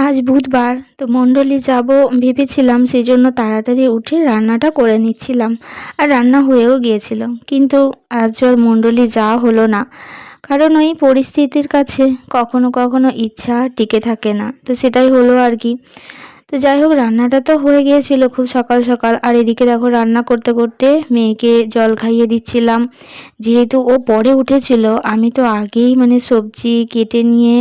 আজ বুধবার, তো মণ্ডলী যাব ভেবেছিলাম, সেই জন্য তাড়াতাড়ি উঠে রান্নাটা করে নিচ্ছিলাম। আর রান্না হয়েও গিয়েছিল, কিন্তু আজ আর মণ্ডলী যাওয়া হলো না। কারণ ওই পরিস্থিতির কাছে কখনো কখনো ইচ্ছা টিকে থাকে না, তো সেটাই হলো আর কি। তো যাই হোক, রান্নাটা তো হয়ে গিয়েছিল খুব সকাল সকাল। আর এদিকে দেখো, রান্না করতে করতে মেয়েকে জল খাইয়ে দিচ্ছিলাম। যেহেতু ও পরে উঠেছিল, আমি তো আগেই মানে সবজি কেটে নিয়ে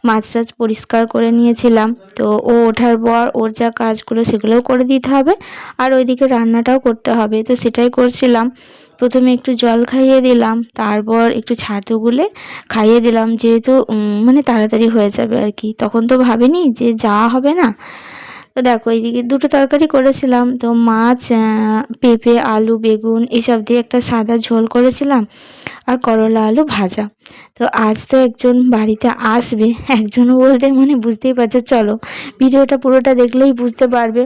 মাছ টাছ পরিষ্কার করে নিয়েছিলাম। তো ও ওঠার পর ওর যা কাজগুলো সেগুলোও করে দিতে হবে, আর ওইদিকে রান্নাটাও করতে হবে, তো সেটাই করছিলাম। প্রথমে একটু জল খাইয়ে দিলাম, তারপর একটু ছাতু গুলে খাইয়ে দিলাম, যেহেতু মানে তাড়াতাড়ি হয়ে যাবে আর কি। তখন তো ভাবিনি যে যাওয়া হবে না। তো দেখো, এইদিকে দুটো তরকারি করেছিলাম, তো মাছ, পেঁপে, আলু, বেগুন এসব দিয়ে একটা সাদা ঝোল করেছিলাম, আর করলা আলু ভাজা। তো আজ তো একজন বাড়িতে আসবে, একজন বলতে মানে বুঝতেই পারছো, চলো ভিডিওটা পুরোটা দেখলেই বুঝতে পারবে।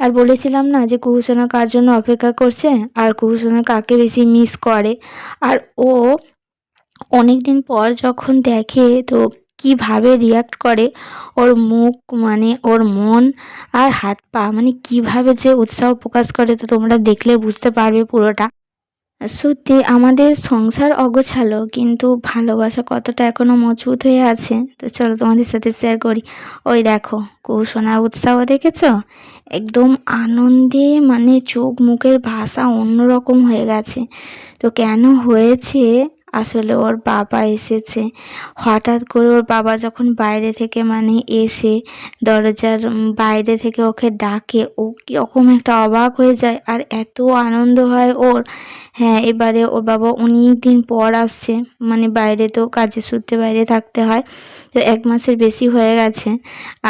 আর বলেছিলাম না যে কুহুসোনা কার জন্য অপেক্ষা করছে, আর কুহুসোনা কাকে বেশি মিস করে। আর ও অনেক দিন পর যখন দেখে, তো কিভাবে রিয়াক্ট করে, ওর মুখ মানে ওর মন আর হাত পা মানে কিভাবে যে উৎসাহ প্রকাশ করে, তো তোমরা দেখলে বুঝতে পারবে পুরোটা। সত্যি আমাদের সংসার অগোছালো, কিন্তু ভালোবাসা কতটা এখনো মজবুত হয়ে আছে, তো চলো তোমাদের সাথে শেয়ার করি। ওই দেখো, কৌশনার উৎসাহ দেখেছো? একদম আনন্দে মানে চোখ মুখের ভাষা অন্যরকম হয়ে গেছে। তো কেন হয়েছে, আসলে ওর বাবা এসেছে। হঠাৎ করে ওর বাবা যখন বাইরে থেকে মানে এসে দরজার বাইরে থেকে ওকে ডাকে, ও কীরকম একটা অবাক হয়ে যায়, আর এত আনন্দ হয় ওর। হ্যাঁ, এবারে ওর বাবা অনেক দিন পর আসছে, মানে বাইরে তো কাজের সূত্রে বাইরে থাকতে হয়, তো 1 মাসের বেশি হয়ে গেছে।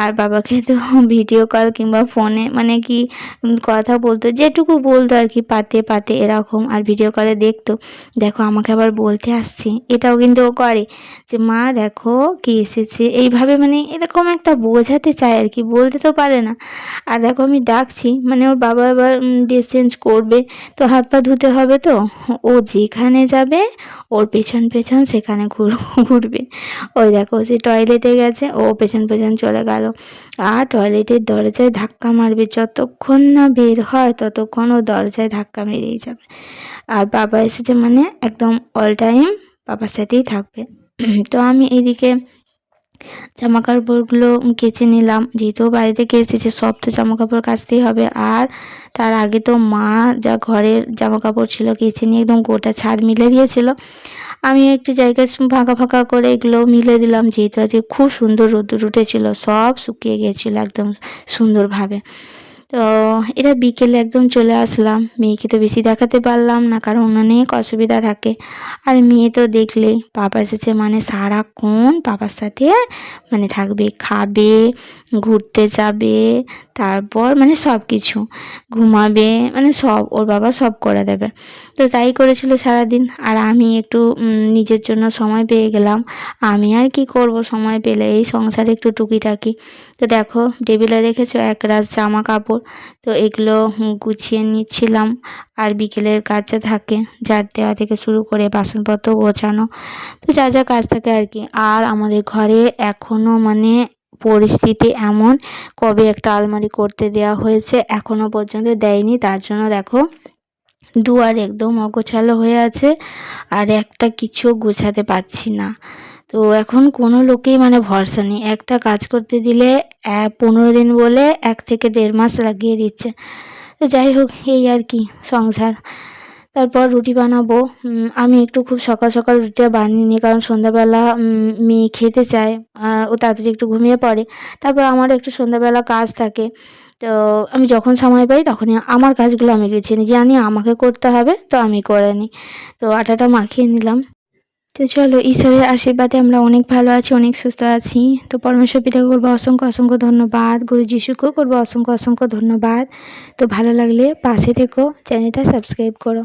আর বাবাকে তো ভিডিও কল কিংবা ফোনে মানে কি কথা বলতো, যেটুকু বলতো আর কি, পাতে পাতে এরকম, আর ভিডিও কলে দেখতো। দেখো, আমাকে আবার বলতে আসছে, এটাও কিন্তু ও করে যে মা দেখো কে এসেছে, এইভাবে মানে এরকম একটা বোঝাতে চায় আর কি, বলতে তো পারে না। আর দেখো, আমি ডাকছি মানে ওর বাবা আবার ড্রেস চেঞ্জ করবে, তো হাত পা ধুতে হবে, তো ও যেখানে যাবে ওর পেছন পেছন সেখানে ঘুরবে। ওই দেখো, সে টয়লেটে গেছে, ও পেছন পেছন চলে গেল, আর টয়লেটের দরজায় ধাক্কা মারবে, যতক্ষণ না বের হয় ততক্ষণ ও দরজায় ধাক্কা মেরেই যাবে। আর বাবা এসেছে মানে একদম অল টাইম বাবার সাথেই থাকবে। তো আমি এইদিকে জামা কাপড়গুলো কেচে নিলাম, যেহেতু বাড়ি থেকে এসেছে, সব তো জামা কাপড় কাচতেই হবে। আর তার আগে তো মা যা ঘরের জামা কাপড় ছিল কেচে নিয়ে একদম গোটা ছাদ মিলে দিয়েছিল। আমি একটু জায়গায় ফাঁকা ফাঁকা করে এগুলো মিলে দিলাম, যেহেতু আজকে খুব সুন্দর রোদ্দুর উঠেছিল, সব শুকিয়ে গিয়েছিল একদম সুন্দরভাবে। তো এটা বিকেলে একদম চলে আসলাম, মেয়েকে তো বেশি দেখাতে পারলাম না, কারণ অনেক অসুবিধা থাকে। আর মেয়ে তো দেখলে, বাবা এসেছে মানে সারাক্ষণ বাবার সাথে মানে থাকবে, খাবে, ঘুরতে যাবে, তারপর মানে সব কিছু, ঘুমাবে, মানে সব ওর বাবা সব করে দেবে। তো তাই করেছিল সারাদিন। আর আমি একটু নিজের জন্য সময় পেয়ে গেলাম। আমি আর কি করব, সময় পেলে এই সংসারে একটু টুকিটাকি। তো দেখো, টেবিলে রেখেছো এক রাশ জামা কাপড়, তো এগুলো গুছিয়ে নিচ্ছিলাম। আর বিকেলের কাজ যা থাকে, ঝাড় দেওয়া থেকে শুরু করে বাসনপত্র গোছানো, তো যা যা কাজ থাকে আর কি। আর আমাদের ঘরে এখনও মানে পরিস্থিতি এমন, কবে একটা আলমারি করতে দেওয়া হয়েছে, এখনও পর্যন্ত দেয়নি। তার জন্য দেখো, দুয়ার একদম অগোছালো হয়ে আছে, আর একটা কিছু গোছাতে পারছি না। তো এখন কোনো লোকেই মানে ভরসা নেই, একটা কাজ করতে দিলে 15 দিন বলে 1 থেকে 1.5 মাস লাগিয়ে দিচ্ছে। তো যাই হোক, এই আর কি সংসার। তারপর রুটি বানাবো। আমি একটু খুব সকাল সকাল রুটিটা বানিয়ে নিই, কারণ সন্ধ্যাবেলা মেয়ে খেতে চায়, আর ও তাড়াতাড়ি একটু ঘুমিয়ে পড়ে। তারপর আমারও একটু সন্ধ্যাবেলা কাজ থাকে, তো আমি যখন সময় পাই তখনই আমার কাজগুলো আমি গুছিয়ে নিই, জানি আমাকে করতে হবে, তো আমি করে নিই। তো আটাটা মাখিয়ে নিলাম। তো চলো, ঈশ্বরের আশীর্বাদে আমরা অনেক ভালো আছি, অনেক সুস্থ আছি। তো পরমেশ্বর পিতাকে করবো অসংখ্য অসংখ্য ধন্যবাদ, গুরু যিশুকেও করবো অসংখ্য অসংখ্য ধন্যবাদ। তো ভালো লাগলে পাশে থেকো, চ্যানেলটা সাবস্ক্রাইব করো।